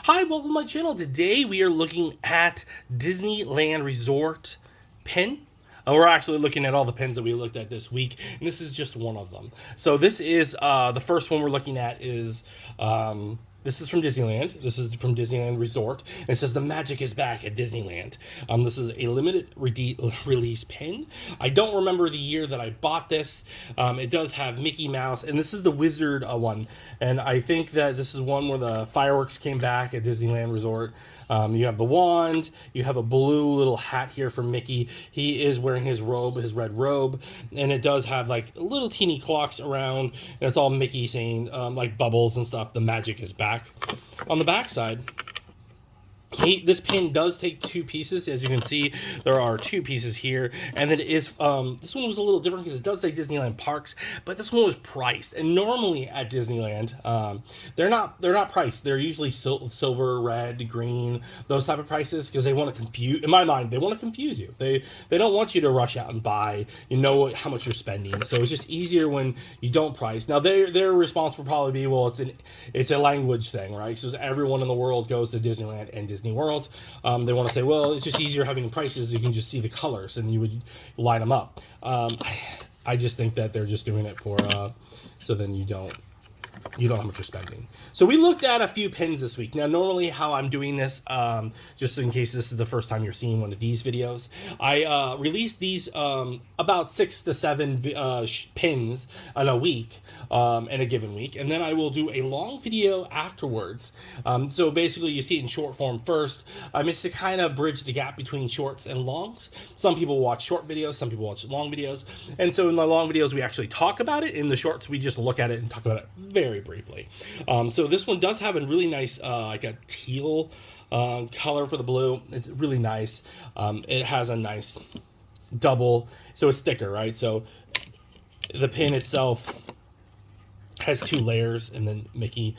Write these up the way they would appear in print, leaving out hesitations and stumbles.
Hi, welcome to my channel. Today we are looking at Disneyland Resort pin. We're actually looking at all the pins that we looked at this week, and this is just one of them. So this is the first one we're looking at is this is from Disneyland. This is from Disneyland Resort. And it says the magic is back at Disneyland. This is a limited release pin. I don't remember the year that I bought this. It does have Mickey Mouse, and this is the Wizard one. And I think that this is one where the fireworks came back at Disneyland Resort. You have the wand. You have a blue little hat here for Mickey. He is wearing his robe, his red robe, and it does have like little teeny clocks around, and it's all Mickey saying like bubbles and stuff. The magic is back. On the back side, this pin does take two pieces. As you can see, there are two pieces here, and then it is this one was a little different because it does say Disneyland Parks, but this one was priced. And normally at Disneyland, they're not priced. They're usually silver, red, green, those type of prices, because they want to confuse. In my mind, they want to confuse you. They don't want you to rush out and buy. You know how much you're spending, so it's just easier when you don't price. Now their response will probably be, well, it's a language thing, right? So everyone in the world goes to Disneyland and Disney World. They want to say, well, it's just easier having prices. You can just see the colors and you would line them up. I just think that they're just doing it for so then you don't know how much you're spending. So we looked at a few pins this week. Now, normally how I'm doing this, just in case this is the first time you're seeing one of these videos, I release these about 6 to 7 pins in a week, in a given week, and then I will do a long video afterwards. So basically you see it in short form first. It's to kind of bridge the gap between shorts and longs. Some people watch short videos, some people watch long videos, and so in the long videos we actually talk about it. In the shorts we just look at it and talk about it very briefly. So this one does have a really nice like a teal color for the blue. It's really nice. It has a nice double, so it's thicker, right? So the pin itself has 2 layers, and then Mickey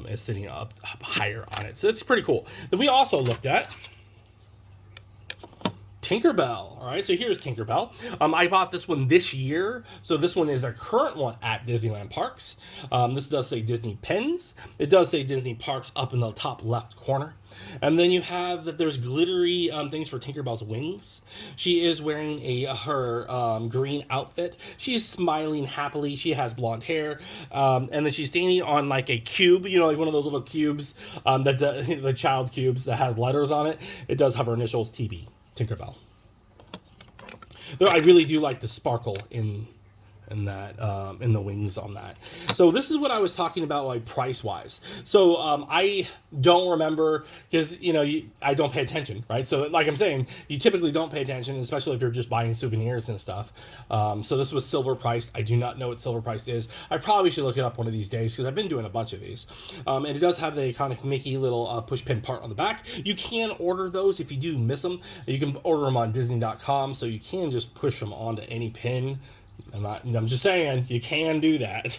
is sitting up higher on it, so it's pretty cool. Then we also looked at Tinkerbell. All right, so here's Tinkerbell. I bought this one this year, so this one is a current one at Disneyland Parks. This does say Disney Pins. It does say Disney Parks up in the top left corner. And then you have that there's glittery things for Tinkerbell's wings. She is wearing her green outfit. She is smiling happily. She has blonde hair, and then she's standing on like a cube, you know, like one of those little cubes, that the child cubes that has letters on it. It does have her initials, TB. Tinkerbell. Though I really do like the sparkle in that in the wings on that. So this is what I was talking about, like price wise. So I don't remember, because I don't pay attention, right? So like I'm saying, you typically don't pay attention, especially if you're just buying souvenirs and stuff. So this was silver priced. I do not know what silver priced is. I probably should look it up one of these days, because I've been doing a bunch of these. And it does have the iconic Mickey little push pin part on the back. You can order those if you do miss them. You can order them on Disney.com, so you can just push them onto any pin. I'm just saying, you can do that.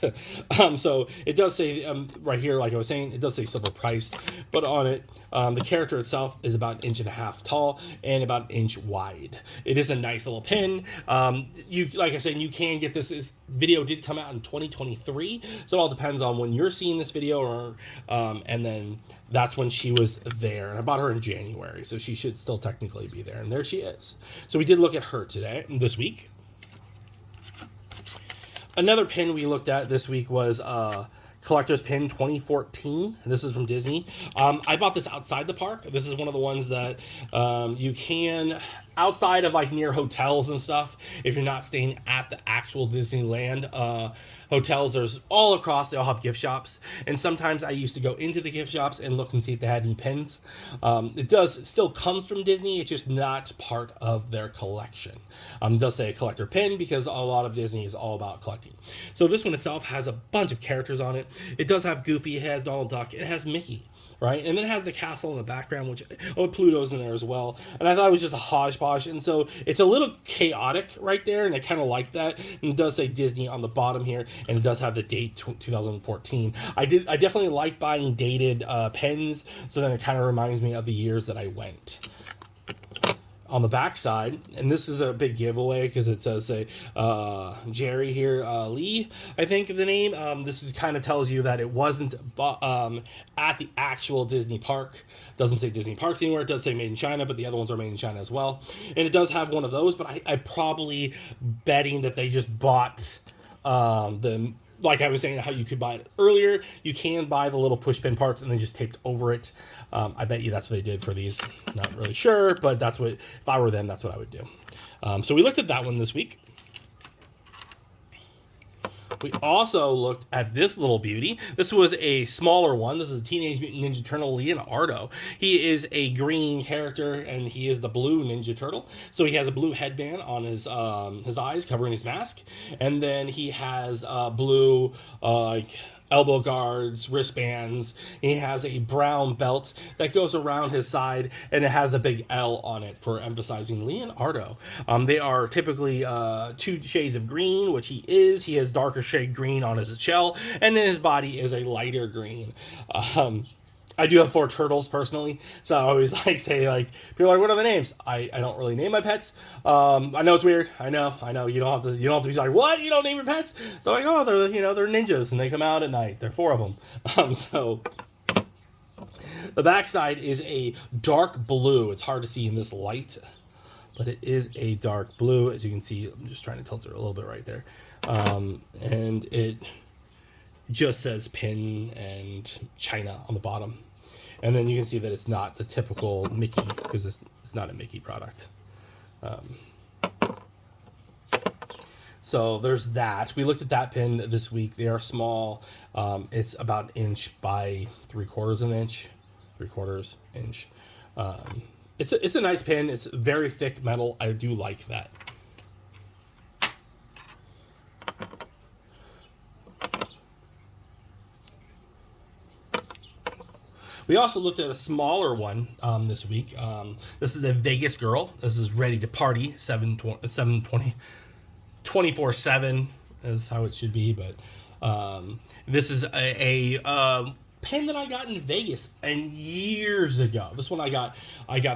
So it does say right here, like I was saying, it does say silver priced, but on it, the character itself is about 1.5 inches tall and about 1 inch wide. It is a nice little pin. Like I said, you can get this. This video did come out in 2023, so it all depends on when you're seeing this video, or and then that's when she was there. And I bought her in January, so she should still technically be there. And there she is. So we did look at her this week. Another pin we looked at this week was Collector's Pin 2014. This is from Disney. I bought this outside the park. This is one of the ones that you can, outside of like near hotels and stuff, if you're not staying at the actual Disneyland hotels, there's all across, they all have gift shops, and sometimes I used to go into the gift shops and look and see if they had any pins. It still comes from Disney, it's just not part of their collection. It does say a collector pin, because a lot of Disney is all about collecting. So this one itself has a bunch of characters on it. It does have Goofy, it has Donald Duck, it has Mickey, right? And then it has the castle in the background, which, Pluto's in there as well. And I thought it was just a hodgepodge. And so it's a little chaotic right there, and I kind of like that. And it does say Disney on the bottom here, and it does have the date 2014. I definitely like buying dated pens, so then it kind of reminds me of the years that I went. on the back side, and this is a big giveaway because it says Jerry here, Lee, I think the name. This is kind of tells you that it wasn't at the actual Disney park. Doesn't say Disney Parks anywhere. It does say made in China, but the other ones are made in China as well. And it does have one of those, but I probably betting that they just bought the, like I was saying, how you could buy it earlier, you can buy the little push pin parts and then just taped over it. I bet you that's what they did for these. Not really sure, but that's what, if I were them, that's what I would do. So we looked at that one this week. We also looked at this little beauty. This was a smaller one. This is a Teenage Mutant Ninja Turtle Leonardo. He is a green character, and he is the blue Ninja Turtle. So he has a blue headband on his eyes, covering his mask, and then he has blue like elbow guards, wristbands. He has a brown belt that goes around his side, and it has a big L on it for emphasizing Leonardo. They are typically 2 shades of green, which he is. He has darker shade green on his shell, and then his body is a lighter green. I do have 4 turtles personally, so I always like say, like, people are like, what are the names? I don't really name my pets. I know it's weird. I know. You don't have to be like, what? You don't name your pets? So like, oh, they're ninjas and they come out at night. There are 4 of them. So the backside is a dark blue. It's hard to see in this light, but it is a dark blue, as you can see. I'm just trying to tilt it a little bit right there, and it just says Pin and China on the bottom. And then you can see that it's not the typical Mickey, because it's not a Mickey product. So there's that. We looked at that pin this week. They are small. It's about 1 inch by 3/4 inch. 3/4 inch. It's a nice pin. It's very thick metal. I do like that. We also looked at a smaller one this week. This is a Vegas girl. This is ready to party 24/7 is how it should be. But this is a pin that I got in Vegas and years ago. This one I got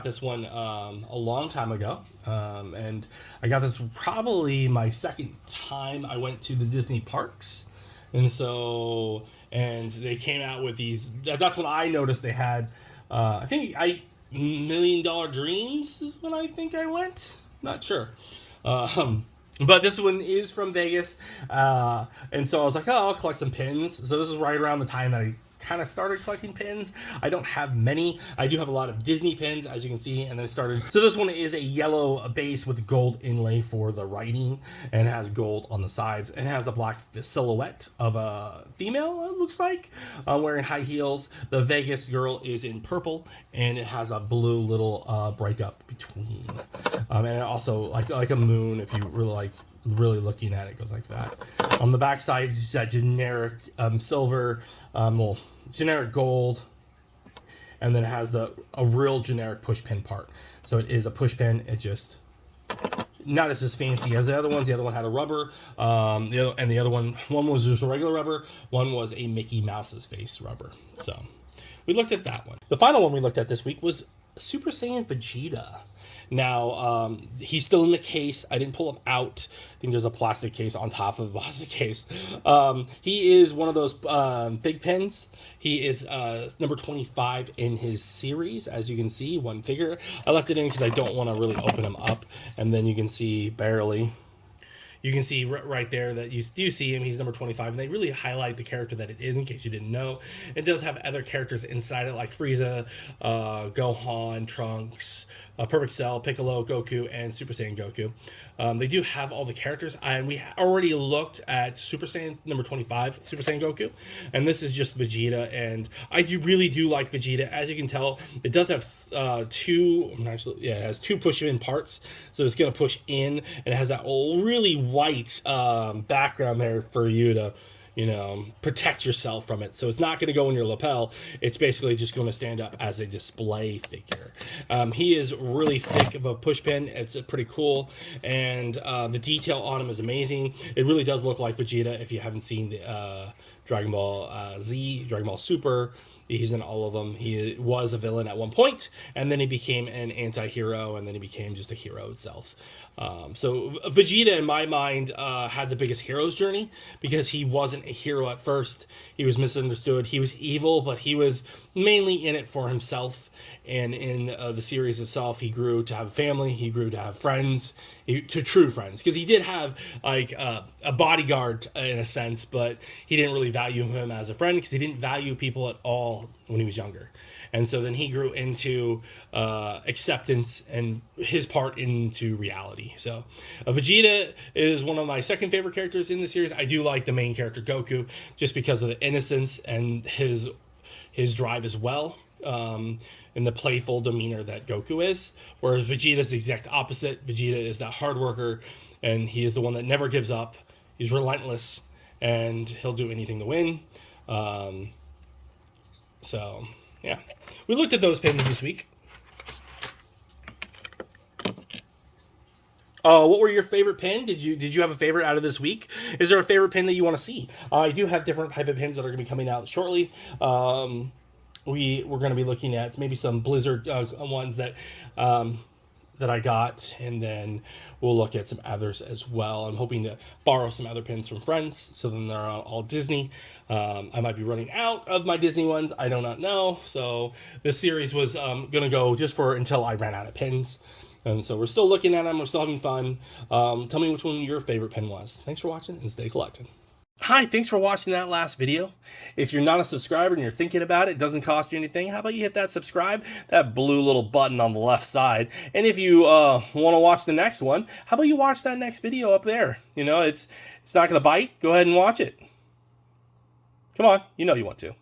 this one a long time ago, and I got this probably my second time I went to the Disney parks, and so. And they came out with these. That's when I noticed they had. I think $1 Million Dreams is when I think I went. Not sure. But this one is from Vegas. And so I was like, oh, I'll collect some pins. So this is right around the time that I kind of started collecting pins. I don't have many. I do have a lot of Disney pins, as you can see, and then I started. So this one is a yellow base with gold inlay for the writing, and it has gold on the sides, and it has a black silhouette of a female, it looks like, wearing high heels. The Vegas girl is in purple, and it has a blue little breakup between, and it also like a moon. If you really looking at it, goes like that. On the back side is that generic silver, generic gold, and then it has a real generic push pin part. So it is a push pin. It just not as fancy as the other ones. The other one had a rubber, and the other one was just a regular rubber. One was a Mickey Mouse's face rubber. So we looked at that one. The final one we looked at this week was Super Saiyan Vegeta. Now, he's still in the case. I didn't pull him out. I think there's a plastic case on top of the plastic case. He is one of those big pins. He is number 25 in his series, as you can see, one figure. I left it in because I don't want to really open him up. And then you can see barely. You can see right there that you do see him. He's number 25, and they really highlight the character that it is, in case you didn't know. It does have other characters inside it, like Frieza, Gohan, Trunks, Perfect Cell, Piccolo, Goku, and Super Saiyan Goku. They do have all the characters, and we already looked at Super Saiyan number 25, Super Saiyan Goku, and this is just Vegeta, and I really do like Vegeta. As you can tell, it does have it has 2 push-in parts, so it's going to push in, and it has that really white background there for you to, protect yourself from it. So it's not going to go in your lapel. It's basically just going to stand up as a display figure. He is really thick of a push pin. It's pretty cool, and the detail on him is amazing. It really does look like Vegeta if you haven't seen the Dragon Ball Z, Dragon Ball Super, He's in all of them. He was a villain at one point, and then he became an anti-hero, and then he became just a hero itself. So Vegeta, in my mind, had the biggest hero's journey because he wasn't a hero at first. He was misunderstood. He was evil, but he was mainly in it for himself. And in the series itself, he grew to have a family. He grew to have friends, to true friends, because he did have like a bodyguard in a sense, but he didn't really value him as a friend because he didn't value people at all when he was younger. And so then he grew into acceptance and his part into reality. So Vegeta is one of my second favorite characters in the series. I do like the main character Goku just because of the innocence and his drive as well. And the playful demeanor that Goku is, whereas Vegeta is the exact opposite. Vegeta is that hard worker, and he is the one that never gives up. He's relentless, and he'll do anything to win. So, yeah. We looked at those pins this week. What were your favorite pin? Did you have a favorite out of this week? Is there a favorite pin that you want to see? I do have different type of pins that are going to be coming out shortly. We're going to be looking at maybe some Blizzard ones that I got, and then we'll look at some others as well. I'm hoping to borrow some other pins from friends, so then they're all Disney. I might be running out of my Disney ones. I do not know. So this series was going to go just for until I ran out of pins. And so we're still looking at them. We're still having fun. Tell me which one your favorite pin was. Thanks for watching, and stay collecting. Hi, thanks for watching that last video. If you're not a subscriber and you're thinking about it, it doesn't cost you anything. How about you hit that subscribe, that blue little button on the left side. And if you want to watch the next one, how about you watch that next video up there? You know, it's not going to bite. Go ahead and watch it. Come on, you know you want to.